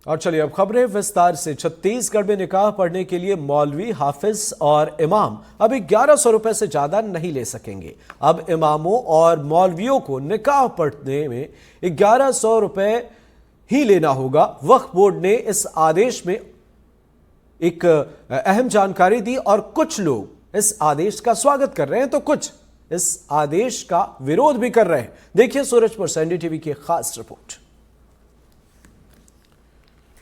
और चलिए अब खबरें विस्तार से। छत्तीसगढ़ में निकाह पढ़ने के लिए मौलवी, हाफिज और इमाम अब 1100 रुपए से ज्यादा नहीं ले सकेंगे। अब इमामों और मौलवियों को निकाह पढ़ने में 1100 रुपए ही लेना होगा। वक्फ बोर्ड ने इस आदेश में एक अहम जानकारी दी और कुछ लोग इस आदेश का स्वागत कर रहे हैं तो कुछ इस आदेश का विरोध भी कर रहे हैं। देखिए सूरजपुर से एनडीटीवी की खास रिपोर्ट।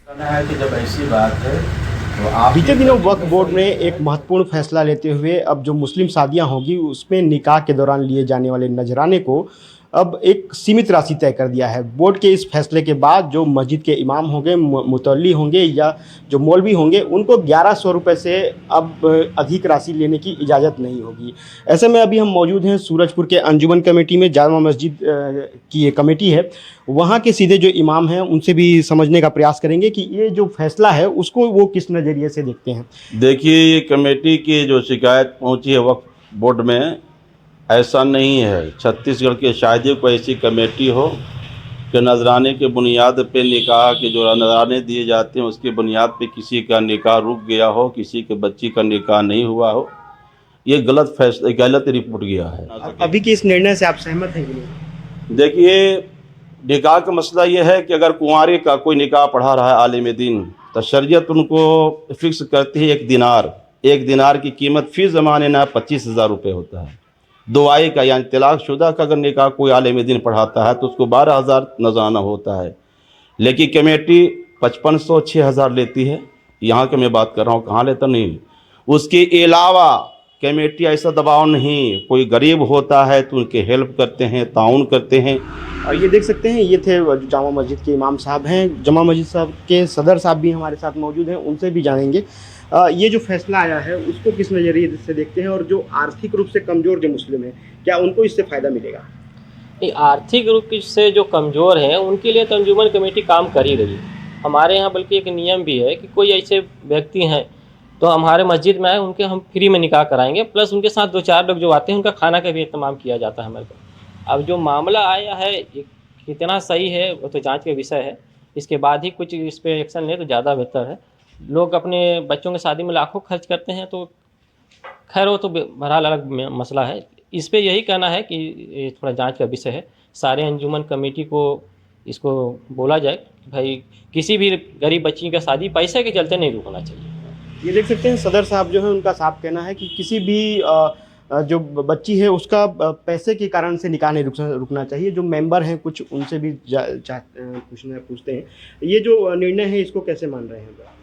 है कि जब ऐसी बात है तो आप बीते दिनों वक्फ बोर्ड ने एक महत्वपूर्ण फैसला लेते हुए अब जो मुस्लिम शादियां होगी उसमें निकाह के दौरान लिए जाने वाले नजराने को अब एक सीमित राशि तय कर दिया है। बोर्ड के इस फैसले के बाद जो मस्जिद के इमाम होंगे, मुतल्ली होंगे या जो मौलवी होंगे, उनको 1100 रुपये से अब अधिक राशि लेने की इजाज़त नहीं होगी। ऐसे में अभी हम मौजूद हैं सूरजपुर के अंजुमन कमेटी में। जामा मस्जिद की ये कमेटी है, वहाँ के सीधे जो इमाम हैं उनसे भी समझने का प्रयास करेंगे कि ये जो फैसला है उसको वो किस नज़रिए से देखते हैं। देखिए, ये कमेटी की जो शिकायत पहुंची है वक्फ बोर्ड में, ऐसा नहीं है छत्तीसगढ़ के शायद कोई ऐसी कमेटी हो कि नजराने के बुनियाद पे निकाह के जो नजराने दिए जाते हैं उसकी बुनियाद पे किसी का निकाह रुक गया हो, किसी के बच्ची का निकाह नहीं हुआ हो। ये गलत फैसला, गलत रिपोर्ट गया है। अभी के इस निर्णय से आप सहमत हैं कि नहीं? देखिए, निकाह का मसला ये है कि अगर कुंवारे का कोई निकाह पढ़ा रहा है आलिम दीन, तो शरीयत उनको फिक्स करती है 1 दिनार। 1 दिनार की कीमत फी ज़माने ना 25,000 रुपये होता है। दुआई का यानी तलाक़शुदा का अगर निकाह कोई आलिम दीन पढ़ाता है तो उसको 12,000 नजराना होता है। लेकिन कमेटी 5500 6,000 लेती है। यहाँ की मैं बात कर रहा हूँ, कहाँ लेता नहीं। उसके अलावा कमेटी ऐसा दबाव नहीं, कोई गरीब होता है तो उनके हेल्प करते हैं, ताउन करते हैं। और ये देख सकते हैं, ये थे जामा मस्जिद के इमाम साहब हैं। जामा मस्जिद साहब के सदर साहब भी हमारे साथ मौजूद हैं, उनसे भी जानेंगे ये जो फैसला आया है उसको किस नज़रिए से देखते हैं, और जो आर्थिक रूप से कमज़ोर जो मुस्लिम हैं क्या उनको इससे फ़ायदा मिलेगा? आर्थिक रूप से जो कमज़ोर हैं उनके लिए तो अंजुमन कमेटी काम कर ही रही है। हमारे यहाँ बल्कि एक नियम भी है कि कोई ऐसे व्यक्ति हैं तो हमारे मस्जिद में आए, उनके हम फ्री में निकाह कराएंगे, प्लस उनके साथ 2-4 लोग जो आते हैं उनका खाना का भी इंतजाम किया जाता है हमारे को। अब जो मामला आया है कितना सही है वो तो जांच का विषय है। इसके बाद ही कुछ इस पर एक्शन ले तो ज़्यादा बेहतर है। लोग अपने बच्चों की शादी में लाखों खर्च करते हैं तो खैर वो तो बहरहाल अलग मसला है। इस पे यही कहना है कि ये थोड़ा जांच का विषय है। सारे अंजुमन कमेटी को इसको बोला जाए कि भाई किसी भी गरीब बच्ची का शादी पैसे के चलते नहीं रुकना चाहिए। ये देख सकते हैं सदर साहब जो है उनका साफ कहना है कि किसी भी जो बच्ची है उसका पैसे के कारण से निकाह नहीं रुकना चाहिए। जो मेंबर हैं कुछ उनसे भी पूछते हैं, ये जो निर्णय है इसको कैसे मान रहे हैं?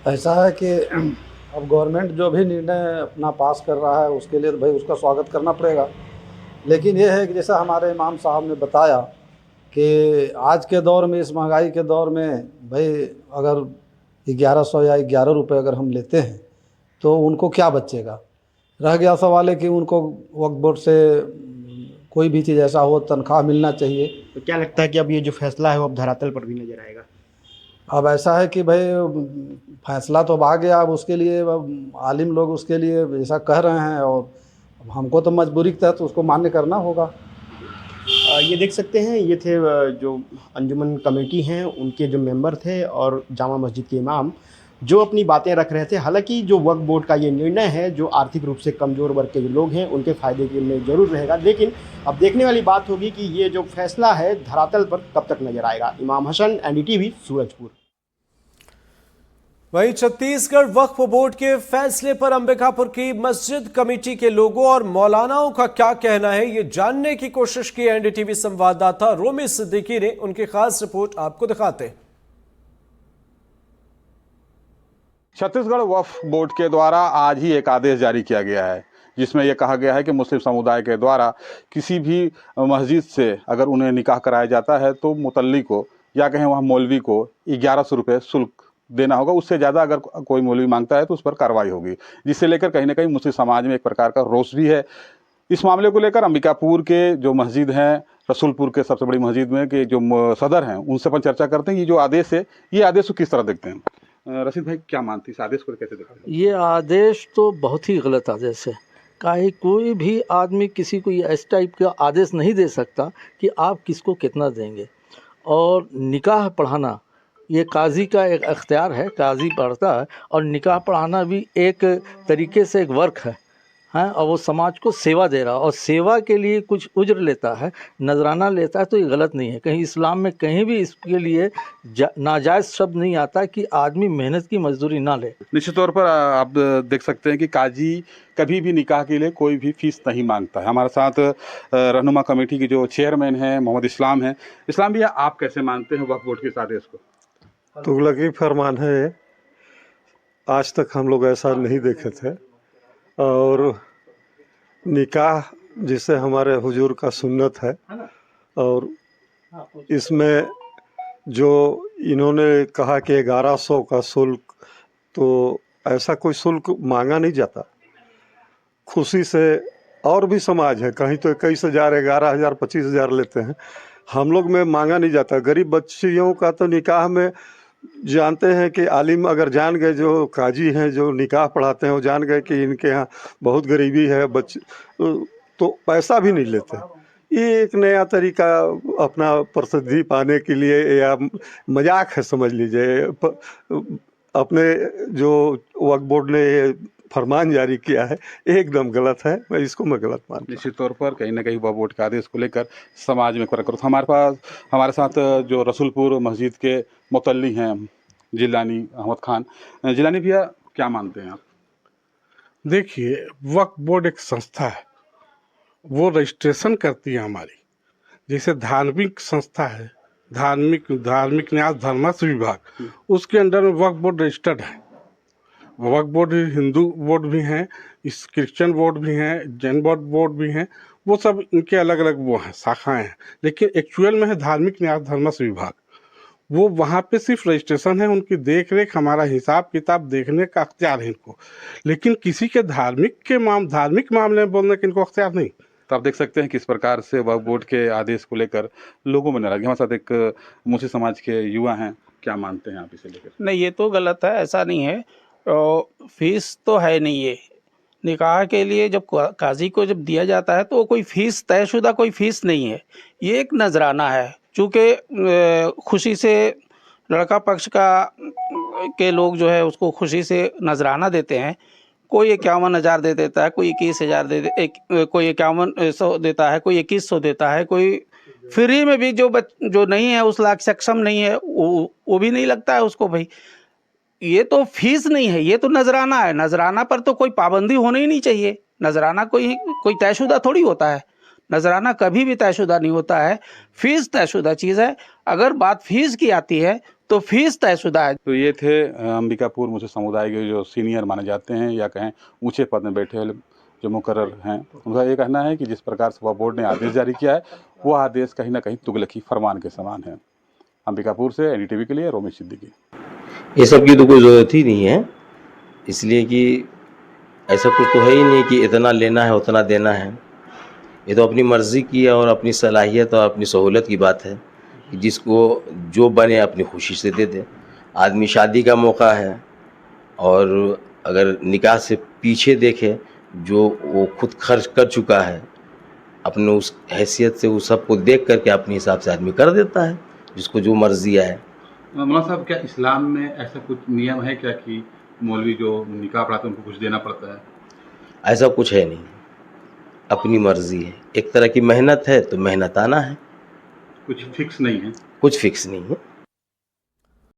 ऐसा है कि अब गवर्नमेंट जो भी निर्णय अपना पास कर रहा है उसके लिए तो भाई उसका स्वागत करना पड़ेगा। लेकिन ये है कि जैसा हमारे इमाम साहब ने बताया कि आज के दौर में, इस महंगाई के दौर में, भाई अगर 1100 या 11 रुपये अगर हम लेते हैं तो उनको क्या बचेगा। रह गया सवाल है कि उनको वक्फ बोर्ड से कोई भी चीज़ ऐसा हो, तनख्वाह मिलना चाहिए। तो क्या लगता है कि अब ये जो फैसला है वो अब धरातल पर भी नजर आएगा? अब ऐसा है कि भाई फैसला तो अब आ गया, अब उसके लिए अब आलिम लोग उसके लिए ऐसा कह रहे हैं और हमको तो मजबूरी के तहत उसको मान्य करना होगा। ये देख सकते हैं, ये थे जो अंजुमन कमेटी हैं उनके जो मेंबर थे और जामा मस्जिद के इमाम जो अपनी बातें रख रहे थे। हालांकि जो वक्फ बोर्ड का ये निर्णय है जो आर्थिक रूप से कमज़ोर वर्ग के जो लोग हैं उनके फ़ायदे के लिए ज़रूर रहेगा, लेकिन अब देखने वाली बात होगी कि ये जो फैसला है धरातल पर कब तक नजर आएगा। इमाम हसन, एनडीटीवी, सूरजपुर। वहीं छत्तीसगढ़ वक्फ बोर्ड के फैसले पर अंबिकापुर की मस्जिद कमेटी के लोगों और मौलानाओं का क्या कहना है, ये जानने की कोशिश की एनडीटीवी संवाददाता रोमी सिद्दीकी ने। उनकी खास रिपोर्ट आपको दिखाते हैं। छत्तीसगढ़ वक्फ बोर्ड के द्वारा आज ही एक आदेश जारी किया गया है जिसमें यह कहा गया है कि मुस्लिम समुदाय के द्वारा किसी भी मस्जिद से अगर उन्हें निकाह कराया जाता है तो मुतल्ली को या कहें वहाँ मौलवी को 1100 रुपये शुल्क देना होगा। उससे ज़्यादा अगर कोई मौलवी मांगता है तो उस पर कार्रवाई होगी, जिससे लेकर कहीं ना कहीं मुस्लिम समाज में एक प्रकार का रोष भी है। इस मामले को लेकर अंबिकापुर के जो मस्जिद हैं, रसूलपुर के सबसे बड़ी मस्जिद में के जो सदर हैं, उनसे अपन चर्चा करते हैं। ये जो आदेश है, ये आदेश को किस तरह देखते हैं? रशीद भाई, क्या मानते हैं इस आदेश को, कैसे देखते हैं? ये आदेश तो बहुत ही गलत आदेश है। काहे कोई भी आदमी किसी को इस टाइप का आदेश नहीं दे सकता कि आप किसको कितना देंगे। और निकाह पढ़ाना ये काजी का एक अख्तियार है, काजी पढ़ता है, और निकाह पढ़ाना भी एक तरीके से एक वर्क है, हैं, और वो समाज को सेवा दे रहा है और सेवा के लिए कुछ उज्र लेता है, नजराना लेता है, तो ये गलत नहीं है। कहीं इस्लाम में कहीं भी इसके लिए नाजायज़ शब्द नहीं आता कि आदमी मेहनत की मजदूरी ना ले। निश्चित तौर पर आप देख सकते हैं कि काजी कभी भी निकाह के लिए कोई भी फीस नहीं मांगता है। हमारे साथ रहनुमा कमेटी के जो चेयरमैन हैं मोहम्मद इस्लाम हैं। इस्लाम भैया, आप कैसे मानते हैं वक्फ बोर्ड के इस आदेश को? तुगलकी फरमान है, आज तक हम लोग ऐसा नहीं देखे थे। और निकाह जिसे हमारे हुजूर का सुन्नत है, और इसमें जो इन्होंने कहा कि 1100 का शुल्क, तो ऐसा कोई शुल्क मांगा नहीं जाता। खुशी से और भी समाज है, कहीं तो 21,000, 11,000, 25,000 लेते हैं। हम लोग में मांगा नहीं जाता। गरीब बच्चियों का तो निकाह में जानते हैं कि आलिम अगर जान गए, जो काजी हैं जो निकाह पढ़ाते हैं, वो जान गए कि इनके यहाँ बहुत गरीबी है, बच्चे तो पैसा भी नहीं लेते। ये एक नया तरीका अपना प्रसिद्धि पाने के लिए या मजाक है समझ लीजिए। अपने जो वक्फ बोर्ड ने फरमान जारी किया है एकदम गलत है, मैं गलत मानता हूं। निश्चित तौर पर कहीं ना कहीं वक्फ बोर्ड के आदेश को लेकर समाज में फर्क करो। हमारे साथ जो रसूलपुर मस्जिद के मुतल्ली हैं जिलानी अहमद खान। जिलानी भैया, क्या मानते हैं आप? देखिए, वक्फ बोर्ड एक संस्था है, वो रजिस्ट्रेशन करती है हमारी। जैसे धार्मिक संस्था है, धार्मिक न्यास धर्मस्व विभाग, उसके अंडर में वक्फ बोर्ड रजिस्टर्ड है। वक्फ बोर्ड हिंदू बोर्ड भी हैं, इस क्रिश्चियन बोर्ड भी हैं, जैन बोर्ड भी हैं, वो सब इनके अलग अलग वो हैं, शाखाएं हैं। लेकिन एक्चुअल में है धार्मिक न्यास धर्मस्व विभाग। वो वहाँ पे सिर्फ रजिस्ट्रेशन है, उनकी देख रेख, हमारा हिसाब किताब देखने का अख्तियार है इनको। लेकिन किसी के धार्मिक मामले में बोलने का इनको अख्तियार नहीं। तो आप देख सकते हैं किस प्रकार से वक्फ बोर्ड के आदेश को लेकर लोगों में नाराजगी। हमारे साथ एक मुस्लिम समाज के युवा हैं, क्या मानते हैं आप इसे लेकर? नहीं, ये तो गलत है, ऐसा नहीं है। फीस तो है नहीं। ये निकाह के लिए जब काजी को जब दिया जाता है तो वो कोई फीस, तयशुदा कोई फीस नहीं है, ये एक नजराना है। चूँकि खुशी से लड़का पक्ष के लोग जो है उसको खुशी से नजराना देते हैं। कोई 51,000 दे देता है, कोई 21,000 कोई 5100 देता है, कोई 2100 देता है, कोई फ्री में भी जो नहीं है, उस लाख सक्षम नहीं है, वो भी नहीं लगता है उसको। भाई ये तो फीस नहीं है, ये तो नजराना है। नजराना पर तो कोई पाबंदी होनी ही नहीं चाहिए। नजराना कोई तयशुदा थोड़ी होता है, नजराना कभी भी तयशुदा नहीं होता है। फीस तयशुदा चीज़ है। अगर बात फीस की आती है तो फीस तयशुदा है। तो ये थे अंबिकापुर मुस्लिम समुदाय के जो सीनियर माने जाते हैं या कहें ऊंचे पद में बैठे जो मुकर्रर हैं। उनका ये कहना है कि जिस प्रकार से वक्फ बोर्ड ने आदेश जारी किया है, वो आदेश कहीं ना कहीं तुगलकी फरमान के समान है। अंबिकापुर से NDTV के लिए रोमेश सिद्दीकी। ये सब की तो कोई ज़रूरत ही नहीं है, इसलिए कि ऐसा कुछ तो है ही नहीं कि इतना लेना है उतना देना है। ये तो अपनी मर्ज़ी की और अपनी सलाहियत और अपनी सहूलत की बात है कि जिसको जो बने अपनी खुशी से दे दे। आदमी शादी का मौका है, और अगर निकाह से पीछे देखे जो वो खुद खर्च कर चुका है, अपने उस हैसियत से उस सबको देख करके अपने हिसाब से आदमी कर देता है, जिसको जो मर्ज़ी आए। मौलाना साहब, क्या इस्लाम में ऐसा कुछ नियम है क्या कि मौलवी जो निकाह पढ़ाते हैं उनको कुछ देना पड़ता है? ऐसा कुछ है नहीं, अपनी मर्ज़ी है। एक तरह की मेहनत है तो मेहनत आना है, कुछ फिक्स नहीं है। कुछ फिक्स नहीं है।